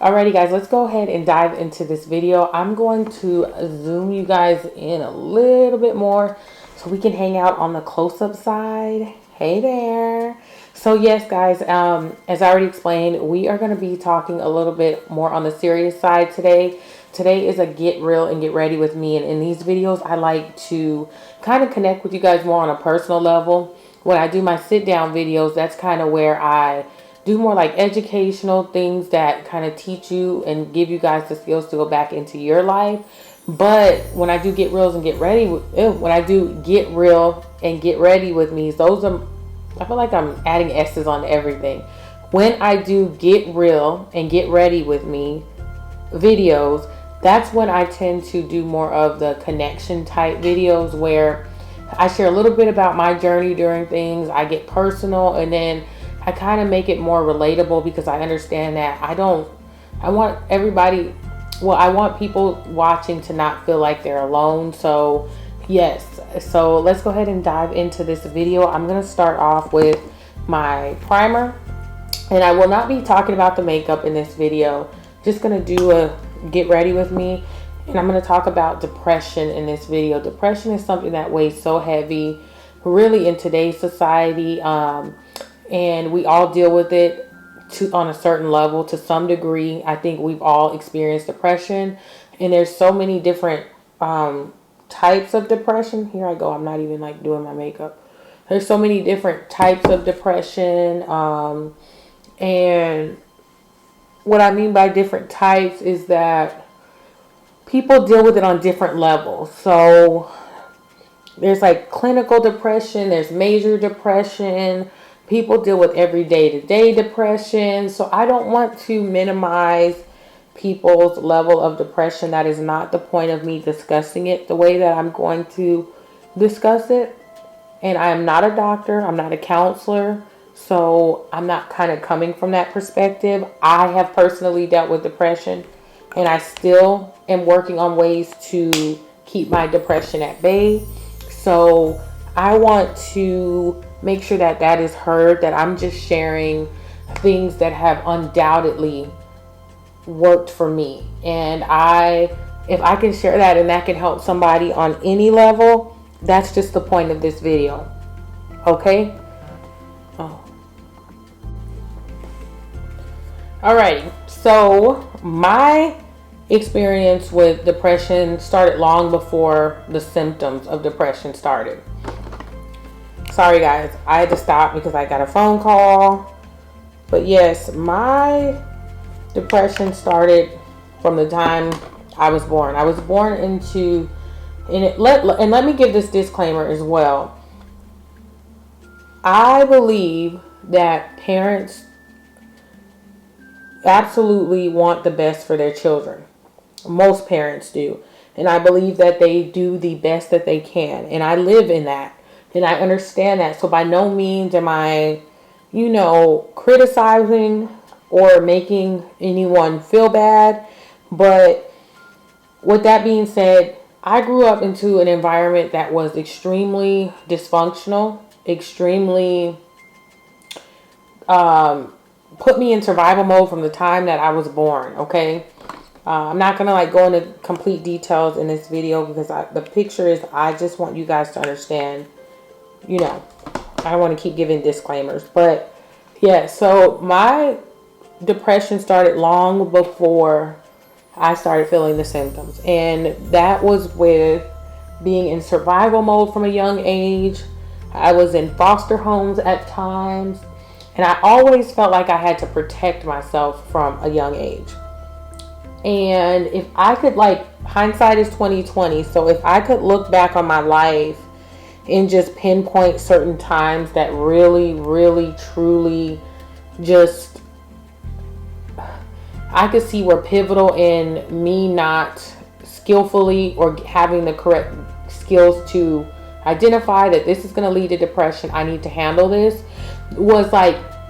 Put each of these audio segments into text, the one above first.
Alrighty guys, let's go ahead and dive into this video. I'm going to zoom you guys in a little bit more so we can hang out on the close-up side. Hey there. So yes guys, as I already explained, we are going to be talking a little bit more on the serious side today. Today is a get real and get ready with me, and in these videos I like to kind of connect with you guys more on a personal level. When I do my sit down videos, that's kind of where I do more like educational things that kind of teach you and give you guys the skills to go back into your life. But when I do get real and get ready, when I do get real and get ready with me, those are, I feel like I'm adding S's on everything. When I do get real and get ready with me videos, that's when I tend to do more of the connection type videos where I share a little bit about my journey during things. I get personal, and then I kind of make it more relatable because I understand that I want everybody, well, I want people watching to not feel like they're alone. So yes, so let's go ahead and dive into this video. I'm going to start off with my primer, and I will not be talking about the makeup in this video. Just going to do a get ready with me, and I'm going to talk about depression in this video. Depression is something that weighs so heavy really in today's society. And we all deal with it on a certain level to some degree. I think we've all experienced depression, and there's so many different types of depression. Here I go. I'm not even like doing my makeup. There's so many different types of depression. And what I mean by different types is that people deal with it on different levels. So there's like clinical depression, there's major depression. People deal with every day-to-day depression. So I don't want to minimize people's level of depression. That is not the point of me discussing it the way that I'm going to discuss it. And I am not a doctor. I'm not a counselor. So I'm not kind of coming from that perspective. I have personally dealt with depression, and I still am working on ways to keep my depression at bay. So I want to make sure that that is heard, that I'm just sharing things that have undoubtedly worked for me. And if I can share that and that can help somebody on any level, that's just the point of this video. Okay? Oh. Alrighty. So my experience with depression started long before the symptoms of depression started. Sorry guys, I had to stop because I got a phone call. But yes, my depression started from the time I was born. I was born into, and let me give this disclaimer as well. I believe that parents absolutely want the best for their children. Most parents do. And I believe that they do the best that they can. And I live in that. And I understand that. So by no means am I, criticizing or making anyone feel bad. But with that being said, I grew up into an environment that was extremely dysfunctional, extremely put me in survival mode from the time that I was born, okay? I'm not going to go into complete details in this video because the picture is, I just want you guys to understand, I don't want to keep giving disclaimers. But yeah, so my depression started long before I started feeling the symptoms. And that was with being in survival mode from a young age. I was in foster homes at times. And I always felt like I had to protect myself from a young age. And if I could, hindsight is 20/20. So if I could look back on my life and just pinpoint certain times that really, really, truly just, I could see were pivotal in me not skillfully or having the correct skills to identify that this is going to lead to depression. I need to handle this. Was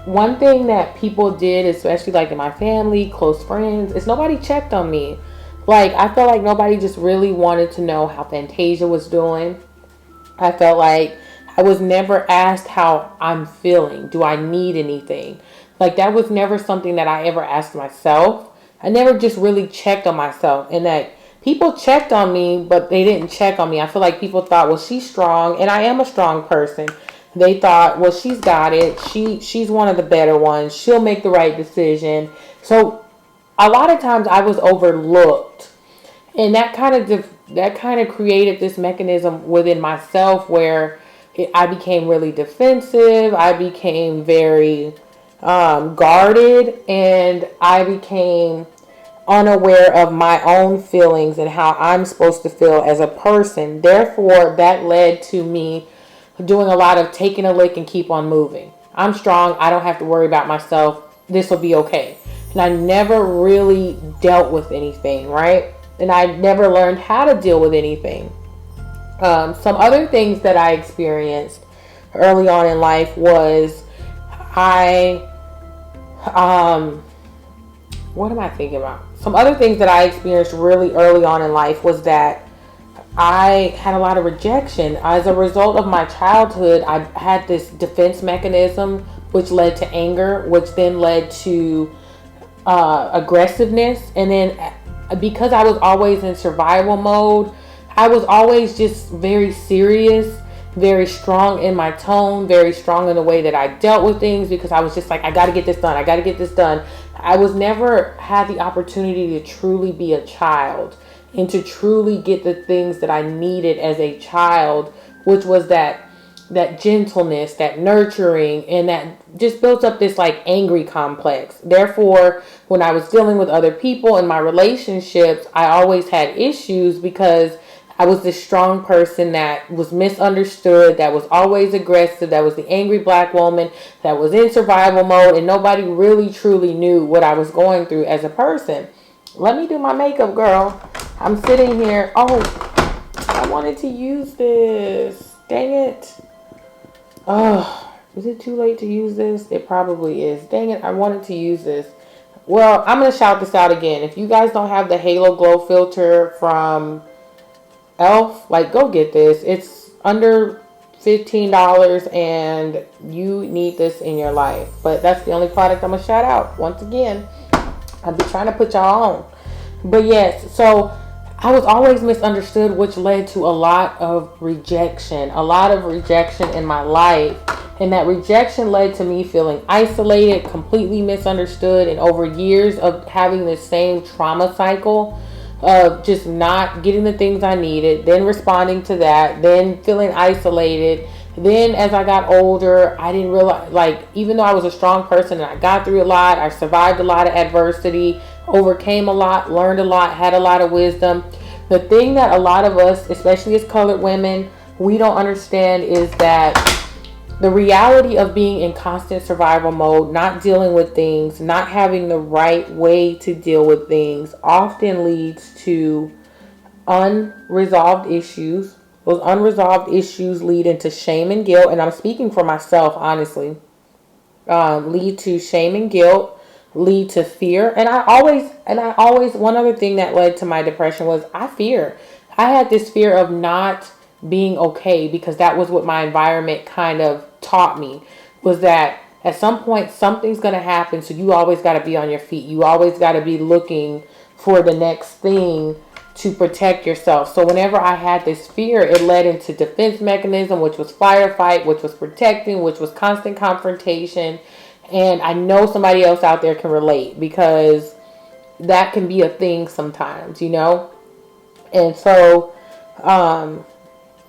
one thing that people did, especially in my family, close friends, is nobody checked on me. I felt like nobody just really wanted to know how Fantasia was doing. I felt like I was never asked how I'm feeling. Do I need anything? That was never something that I ever asked myself. I never just really checked on myself, and that people checked on me, but they didn't check on me. I feel like people thought, well, she's strong, and I am a strong person. They thought, well, she's got it. She's one of the better ones. She'll make the right decision. So a lot of times I was overlooked, and that kind of created this mechanism within myself where I became really defensive. I became very guarded, and I became unaware of my own feelings and how I'm supposed to feel as a person. Therefore, that led to me doing a lot of taking a lick and keep on moving. I'm strong. I don't have to worry about myself. This will be okay. And I never really dealt with anything, right? And I never learned how to deal with anything. Some other things that I experienced early on in life was what am I thinking about? Some other things that I experienced really early on in life was that I had a lot of rejection. As a result of my childhood, I had this defense mechanism, which led to anger, which then led to aggressiveness. And then because I was always in survival mode, I was always just very serious, very strong in my tone, very strong in the way that I dealt with things, because I was just like, I got to get this done. I got to get this done. I was never had the opportunity to truly be a child and to truly get the things that I needed as a child, which was that gentleness, that nurturing, and that just built up this like angry complex. Therefore, when I was dealing with other people in my relationships, I always had issues because I was this strong person that was misunderstood, that was always aggressive, that was the angry black woman, that was in survival mode, and nobody really truly knew what I was going through as a person. Let me do my makeup, girl. I'm sitting here. Oh, I wanted to use this. Dang it. Oh, is it too late to use this? It probably is. Dang it, I wanted to use this. Well, I'm going to shout this out again. If you guys don't have the Halo Glow filter from Elf, like, go get this. It's under $15 and you need this in your life. But that's the only product I'm going to shout out. Once again, I'll be trying to put y'all on. But yes, so I was always misunderstood, which led to a lot of rejection in my life. And that rejection led to me feeling isolated, completely misunderstood, and over years of having this same trauma cycle of just not getting the things I needed, then responding to that, then feeling isolated. Then as I got older, I didn't realize, like, even though I was a strong person and I got through a lot, I survived a lot of adversity, overcame a lot, learned a lot, had a lot of wisdom. The thing that a lot of us, especially as colored women, we don't understand is that the reality of being in constant survival mode, not dealing with things, not having the right way to deal with things, often leads to unresolved issues. Those unresolved issues lead into shame and guilt. And I'm speaking for myself, honestly. Lead to shame and guilt, lead to fear. And I always, one other thing that led to my depression was I had this fear of not being okay, because that was what my environment kind of taught me, was that at some point something's going to happen, so you always got to be on your feet. You always got to be looking for the next thing to protect yourself. So whenever I had this fear, it led into defense mechanism, which was firefight, which was protecting, which was constant confrontation. And I know somebody else out there can relate, because that can be a thing sometimes, you know? And so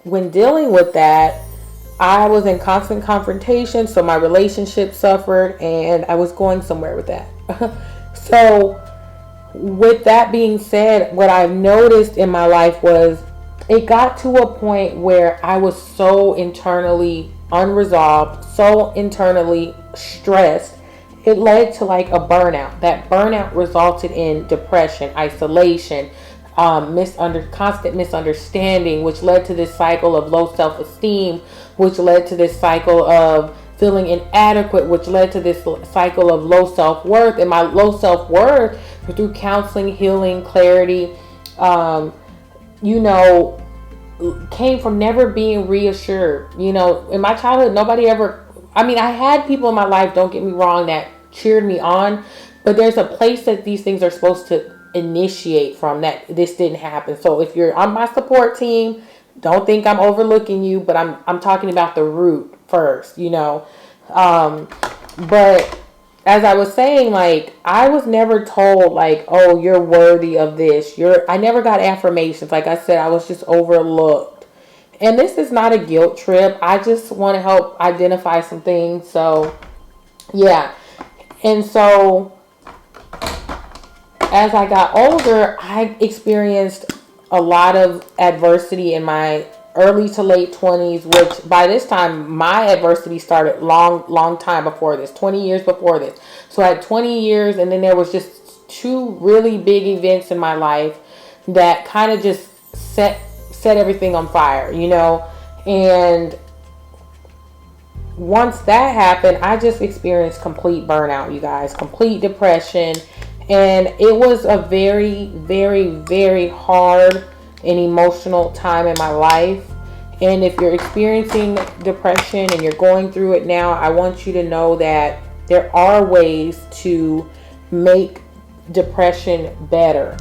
when dealing with that, I was in constant confrontation, so my relationship suffered, and I was going somewhere with that. So with that being said, what I've noticed in my life was it got to a point where I was so internally unresolved, so internally stressed, it led to like a burnout. That burnout resulted in depression, isolation, constant misunderstanding, which led to this cycle of low self-esteem, which led to this cycle of feeling inadequate, which led to this cycle of low self-worth. And my low self-worth, through counseling, healing, clarity, came from never being reassured. In my childhood, I had people in my life, don't get me wrong, that cheered me on, But there's a place that these things are supposed to initiate from, that this didn't happen. So if you're on my support team, don't think I'm overlooking you, but I'm talking about the root first, you know. But as I was saying, like, I was never told, like, oh, you're worthy of this. I never got affirmations. Like I said, I was just overlooked. And this is not a guilt trip. I just want to help identify some things. So, yeah. And so, as I got older, I experienced a lot of adversity in my early to late 20s, which by this time, my adversity started long time before this, 20 years before this. So I had 20 years, and then there was just two really big events in my life that kind of just set everything on fire, you know. And once that happened, I just experienced complete burnout, you guys, complete depression. And it was a very, very, very hard and emotional time in my life. And if you're experiencing depression and you're going through it now, I want you to know that there are ways to make depression better.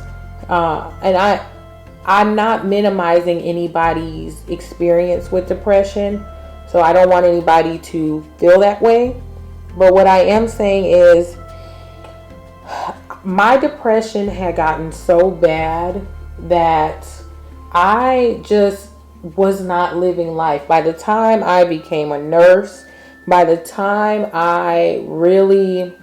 And I'm not minimizing anybody's experience with depression, so I don't want anybody to feel that way. But what I am saying is, my depression had gotten so bad that I just was not living life. By the time I became a nurse, by the time I really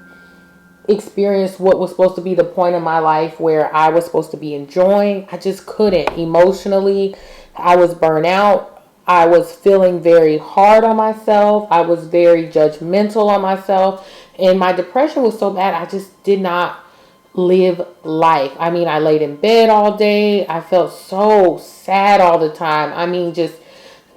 experienced what was supposed to be the point of my life where I was supposed to be enjoying, I just couldn't. Emotionally, I was burnt out. I was feeling very hard on myself. I was very judgmental on myself. And my depression was so bad, I just did not live life. I mean, I laid in bed all day. I felt so sad all the time. I mean, just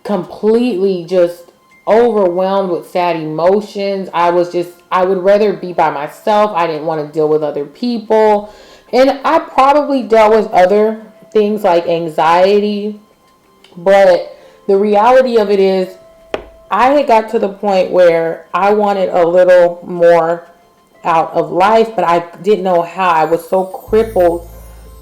completely just overwhelmed with sad emotions. I would rather be by myself. I didn't want to deal with other people. And I probably dealt with other things like anxiety. But the reality of it is, I had got to the point where I wanted a little more out of life, but I didn't know how. I was so crippled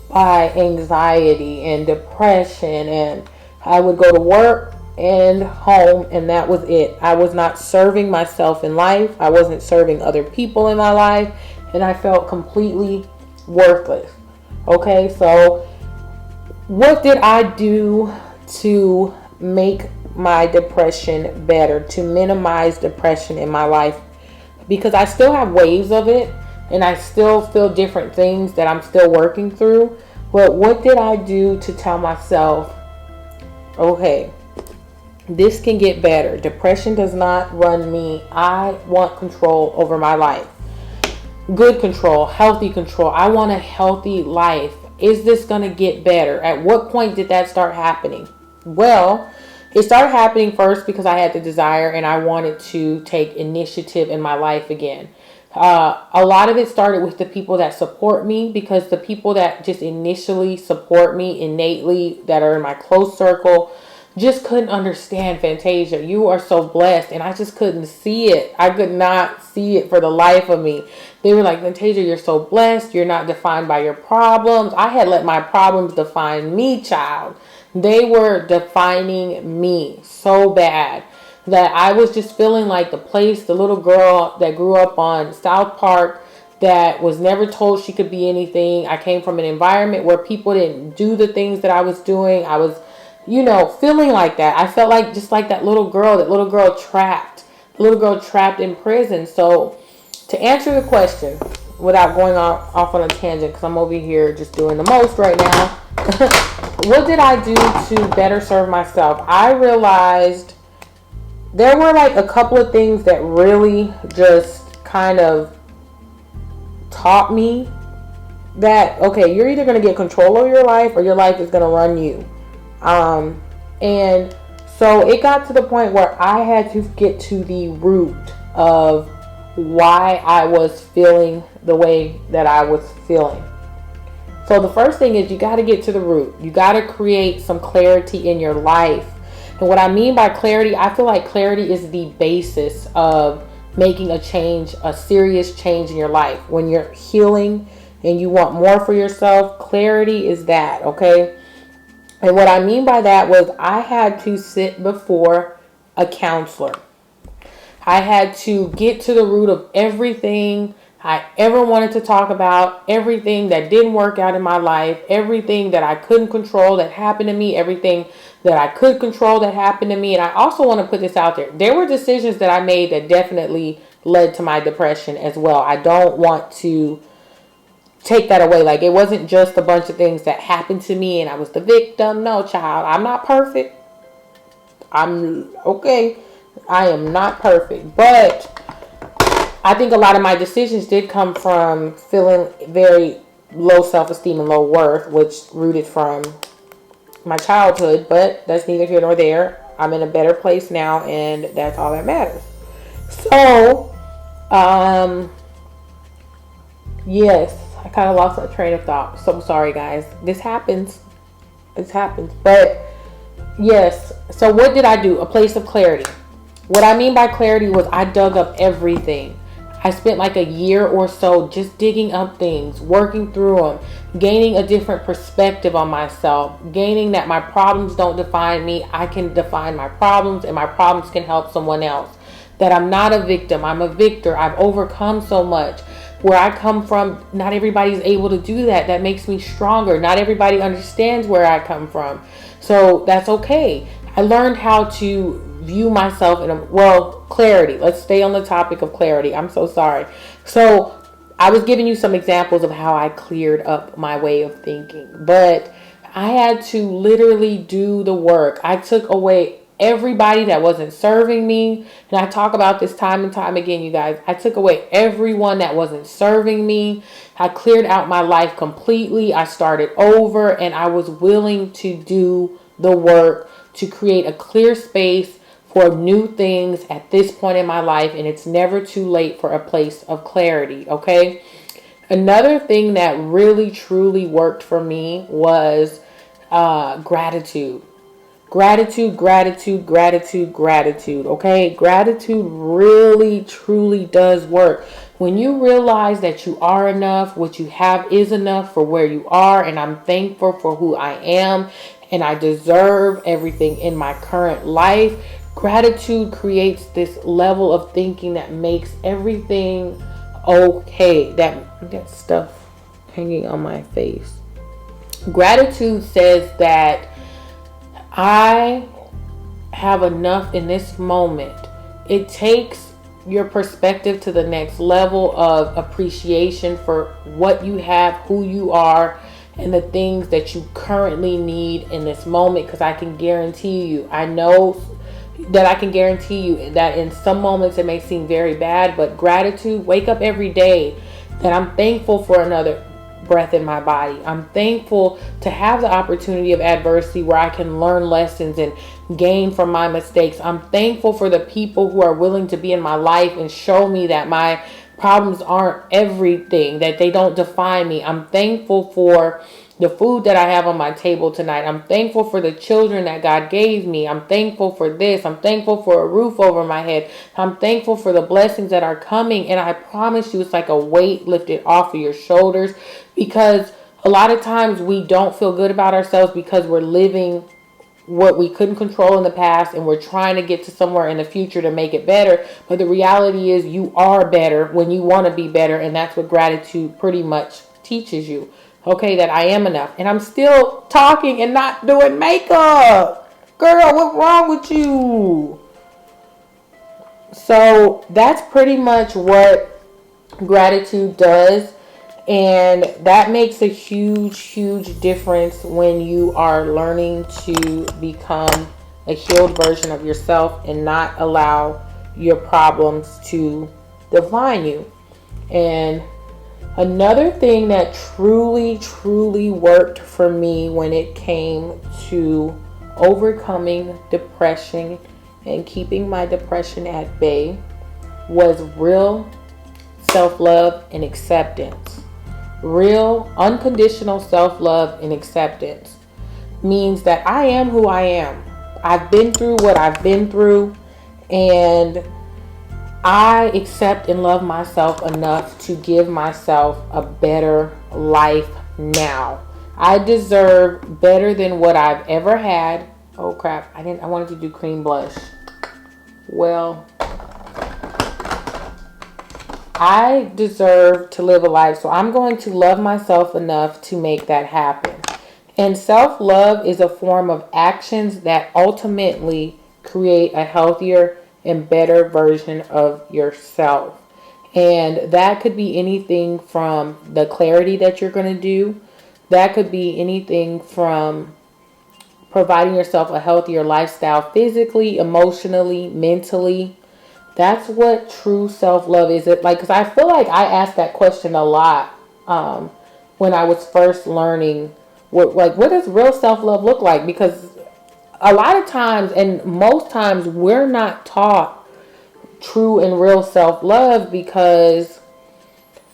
by anxiety and depression, and I would go to work and home, and that was it. I was not serving myself in life. I wasn't serving other people in my life, and I felt completely worthless. Okay, so what did I do to make my depression better, to minimize depression in my life? Because I still have waves of it, and I still feel different things that I'm still working through. But what did I do to tell myself, okay, this can get better. Depression does not run me. I want control over my life. Good control, healthy control. I want a healthy life. Is this going to get better? At what point did that start happening? Well, it started happening first because I had the desire and I wanted to take initiative in my life again. A lot of it started with the people that support me, because the people that just initially support me innately, that are in my close circle, just couldn't understand, Fantasia, you are so blessed. And I just couldn't see it. I could not see it for the life of me. They were like, Fantasia, you're so blessed. You're not defined by your problems. I had let my problems define me, child. They were defining me so bad that I was just feeling like the little girl that grew up on South Park, that was never told she could be anything. I came from an environment where people didn't do the things that I was doing. I was, feeling like that. I felt like just like that little girl trapped in prison. So to answer the question, without going off on a tangent, because I'm over here just doing the most right now, what did I do to better serve myself? I realized there were like a couple of things that really just kind of taught me that, okay, you're either going to get control of your life or your life is going to run you. And so it got to the point where I had to get to the root of why I was feeling the way that I was feeling. So the first thing is, you got to get to the root. You got to create some clarity in your life. And what I mean by clarity, I feel like clarity is the basis of making a change, a serious change in your life. When you're healing and you want more for yourself, clarity is that, okay? And what I mean by that was I had to sit before a counselor. I had to get to the root of everything I ever wanted to talk about, everything that didn't work out in my life, everything that I couldn't control that happened to me, everything that I could control that happened to me. And I also want to put this out there. There were decisions that I made that definitely led to my depression as well. I don't want to take that away. Like, it wasn't just a bunch of things that happened to me and I was the victim. No, child, I'm not perfect. I'm okay. I am not perfect, but I think a lot of my decisions did come from feeling very low self-esteem and low worth, which rooted from my childhood, but that's neither here nor there. I'm in a better place now, and that's all that matters. So, yes, I kind of lost that train of thought. So I'm sorry, guys. This happens. This happens. But, yes. So what did I do? A place of clarity. What I mean by clarity was I dug up everything. I spent like a year or so just digging up things, working through them, gaining a different perspective on myself, gaining that my problems don't define me. I can define my problems, and my problems can help someone else. That I'm not a victim, I'm a victor. I've overcome so much. Where I come from, not everybody's able to do that. That makes me stronger. Not everybody understands where I come from. So that's okay. I learned how to view myself in clarity. Let's stay on the topic of clarity. I'm so sorry. So I was giving you some examples of how I cleared up my way of thinking, but I had to literally do the work. I took away everybody that wasn't serving me. And I talk about this time and time again, you guys. I took away everyone that wasn't serving me. I cleared out my life completely. I started over, and I was willing to do the work to create a clear space for new things at this point in my life. And it's never too late for a place of clarity, okay? Another thing that really truly worked for me was gratitude. Gratitude, okay? Gratitude really, truly does work. When you realize that you are enough, what you have is enough for where you are, and I'm thankful for who I am, and I deserve everything in my current life. Gratitude creates this level of thinking that makes everything okay. That stuff hanging on my face. Gratitude says that I have enough in this moment. It takes your perspective to the next level of appreciation for what you have, who you are, and the things that you currently need in this moment. Because I can guarantee you, I can guarantee you that in some moments it may seem very bad, but gratitude, wake up every day that I'm thankful for another breath in my body. I'm thankful to have the opportunity of adversity where I can learn lessons and gain from my mistakes. I'm thankful for the people who are willing to be in my life and show me that my problems aren't everything, that they don't define me. I'm thankful for the food that I have on my table tonight. I'm thankful for the children that God gave me. I'm thankful for this. I'm thankful for a roof over my head. I'm thankful for the blessings that are coming. And I promise you, it's like a weight lifted off of your shoulders, because a lot of times we don't feel good about ourselves because we're living what we couldn't control in the past, and we're trying to get to somewhere in the future to make it better. But the reality is you are better when you want to be better. And that's what gratitude pretty much teaches you. Okay, that I am enough. And I'm still talking and not doing makeup. Girl, what's wrong with you? So that's pretty much what gratitude does. And that makes a huge, huge difference when you are learning to become a healed version of yourself and not allow your problems to define you. And another thing that truly, truly worked for me when it came to overcoming depression and keeping my depression at bay was real self-love and acceptance. Real, unconditional self-love and acceptance means that I am who I am. I've been through what I've been through, and I accept and love myself enough to give myself a better life now. I deserve better than what I've ever had. Oh crap, I wanted to do cream blush. Well, I deserve to live a life, so I'm going to love myself enough to make that happen. And self-love is a form of actions that ultimately create a healthier and better version of yourself. And that could be anything from the clarity that you're going to do. That could be anything from providing yourself a healthier lifestyle physically, emotionally, mentally. That's what true self-love is. It like, because I feel like I asked that question a lot when I was first learning what does real self-love look like? Because a lot of times, and most times, we're not taught true and real self-love, because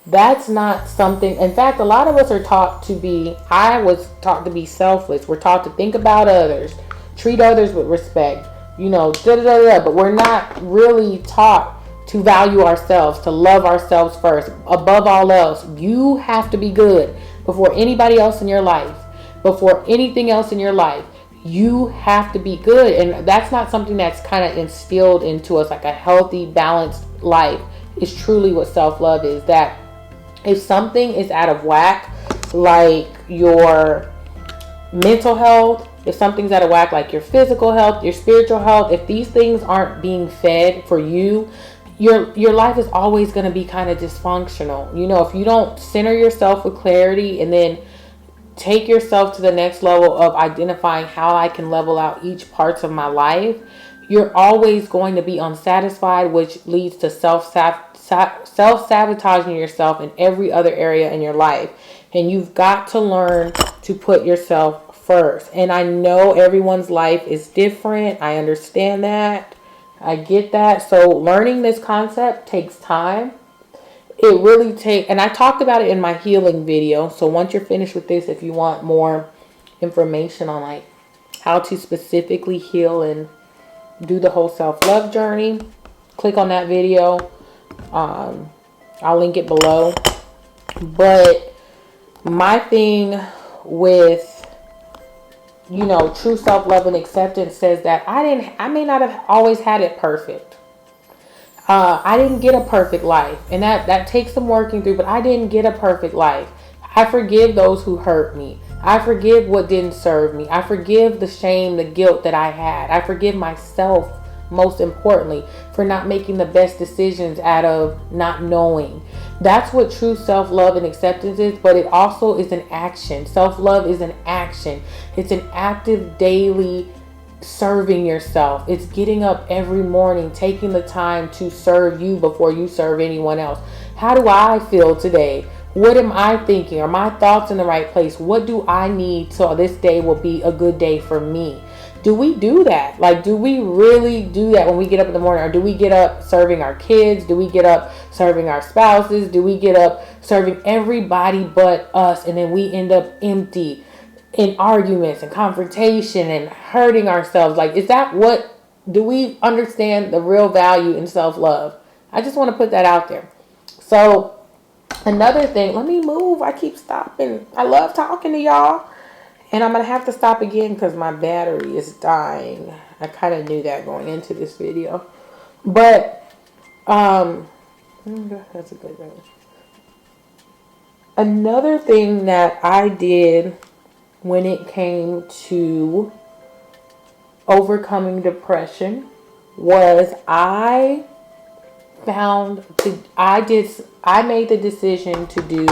that's not something. In fact, a lot of us are taught to be, I was taught to be selfless. We're taught to think about others, treat others with respect, but we're not really taught to value ourselves, to love ourselves first. Above all else, you have to be good before anybody else in your life, before anything else in your life. You have to be good. And that's not something that's kind of instilled into us, like a healthy, balanced life is truly what self-love is. That if something is out of whack, like your mental health, if something's out of whack, like your physical health, your spiritual health, if these things aren't being fed for you, your life is always going to be kind of dysfunctional. If you don't center yourself with clarity and then take yourself to the next level of identifying how I can level out each parts of my life, you're always going to be unsatisfied, which leads to self-sabotaging yourself in every other area in your life. And you've got to learn to put yourself first. And I know everyone's life is different. I understand that. I get that. So learning this concept takes time. It really takes, and I talked about it in my healing video. So once you're finished with this, if you want more information on like how to specifically heal and do the whole self-love journey, click on that video. I'll link it below. But my thing with true self-love and acceptance says that I may not have always had it perfect. I didn't get a perfect life, and that takes some working through, but I didn't get a perfect life. I forgive those who hurt me. I forgive what didn't serve me. I forgive the shame, the guilt that I had. I forgive myself, most importantly, for not making the best decisions out of not knowing. That's what true self-love and acceptance is, but it also is an action. Self-love is an action. It's an active daily serving yourself. It's getting up every morning, taking the time to serve you before you serve anyone else. How do I feel today? What am I thinking? Are my thoughts in the right place? What do I need so this day will be a good day for me? Do we do that? Like, do we really do that when we get up in the morning? Or do we get up serving our kids? Do we get up serving our spouses? Do we get up serving everybody but us, and then we end up empty in arguments and confrontation and hurting ourselves? Like, do we understand the real value in self-love? I just want to put that out there. So another thing, let me move. I keep stopping. I love talking to y'all. And I'm going to have to stop again because my battery is dying. I kind of knew that going into this video. But, that's a good thing. Another thing that I did when it came to overcoming depression was I made the decision to do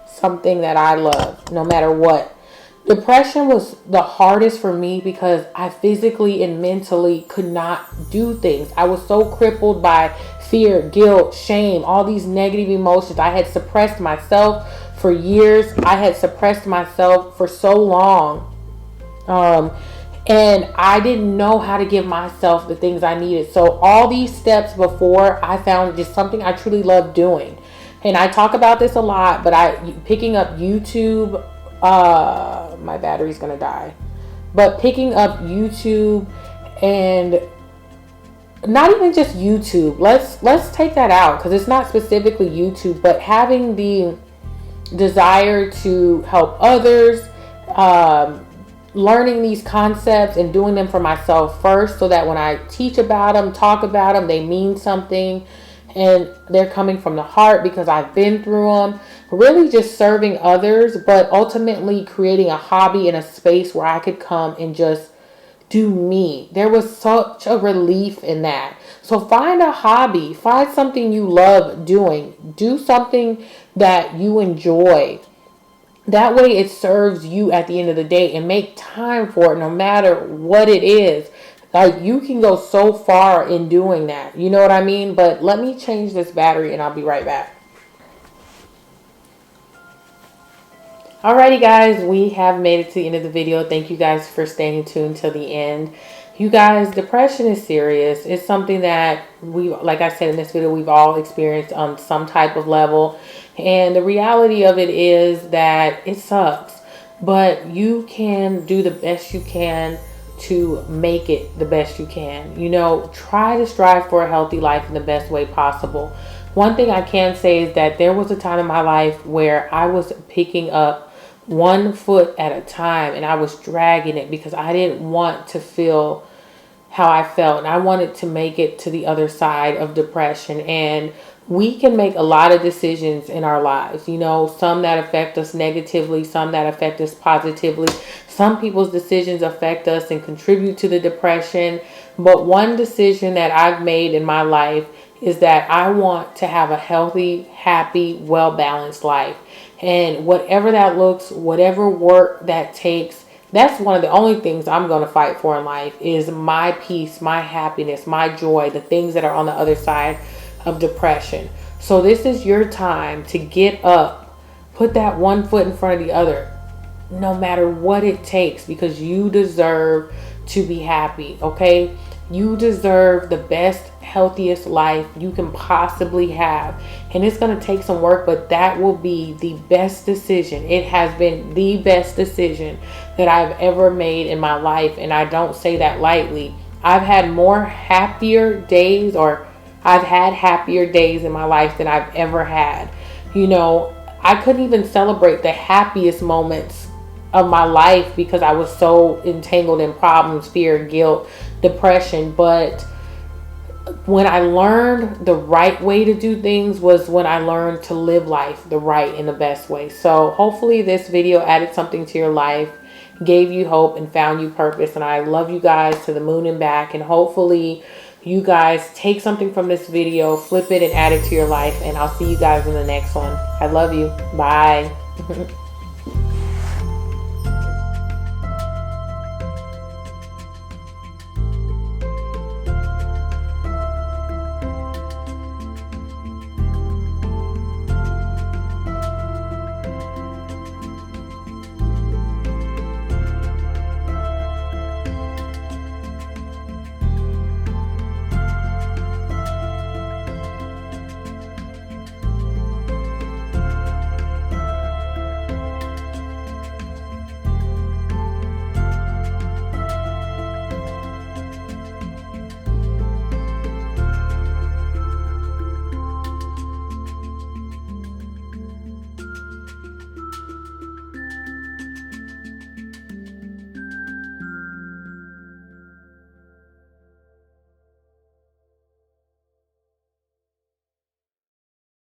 something that I love, no matter what. Depression was the hardest for me because I physically and mentally could not do things. I was so crippled by fear, guilt, shame, all these negative emotions. I had suppressed myself for years. I had suppressed myself for so long. And I didn't know how to give myself the things I needed. So all these steps before, I found just something I truly love doing. And I talk about this a lot, but picking up YouTube, my battery's gonna die. But picking up YouTube and not even just YouTube. Let's take that out because it's not specifically YouTube, but having the desire to help others, learning these concepts and doing them for myself first, so that when I teach about them, talk about them, they mean something and they're coming from the heart because I've been through them. Really just serving others, but ultimately creating a hobby and a space where I could come and just do me. There was such a relief in that. So find a hobby, find something you love doing, do something that you enjoy. That way it serves you at the end of the day, and make time for it no matter what it is. Like, you can go so far in doing that. You know what I mean? But let me change this battery and I'll be right back. Alrighty guys, we have made it to the end of the video. Thank you guys for staying tuned till the end. You guys, depression is serious. It's something that like I said in this video, we've all experienced on some type of level. And the reality of it is that it sucks. But you can do the best you can to make it the best you can. You know, try to strive for a healthy life in the best way possible. One thing I can say is that there was a time in my life where I was picking up one foot at a time and I was dragging it because I didn't want to feel how I felt, and I wanted to make it to the other side of depression. And we can make a lot of decisions in our lives, you know, some that affect us negatively, some that affect us positively. Some people's decisions affect us and contribute to the depression. But one decision that I've made in my life is that I want to have a healthy, happy, well-balanced life. And whatever that looks, whatever work that takes, that's one of the only things I'm going to fight for in life, is my peace, my happiness, my joy, the things that are on the other side of depression. So this is your time to get up, put that one foot in front of the other, no matter what it takes, because you deserve to be happy, okay? You deserve the best, healthiest life you can possibly have. And it's going to take some work, but that will be the best decision. It has been the best decision that I've ever made in my life. And I don't say that lightly. I've had happier days in my life than I've ever had. You know, I couldn't even celebrate the happiest moments of my life because I was so entangled in problems, fear, guilt, depression. But when I learned the right way to do things was when I learned to live life the right and the best way. So hopefully this video added something to your life, gave you hope, and found you purpose. And I love you guys to the moon and back. And hopefully you guys take something from this video, flip it and add it to your life. And I'll see you guys in the next one. I love you. Bye.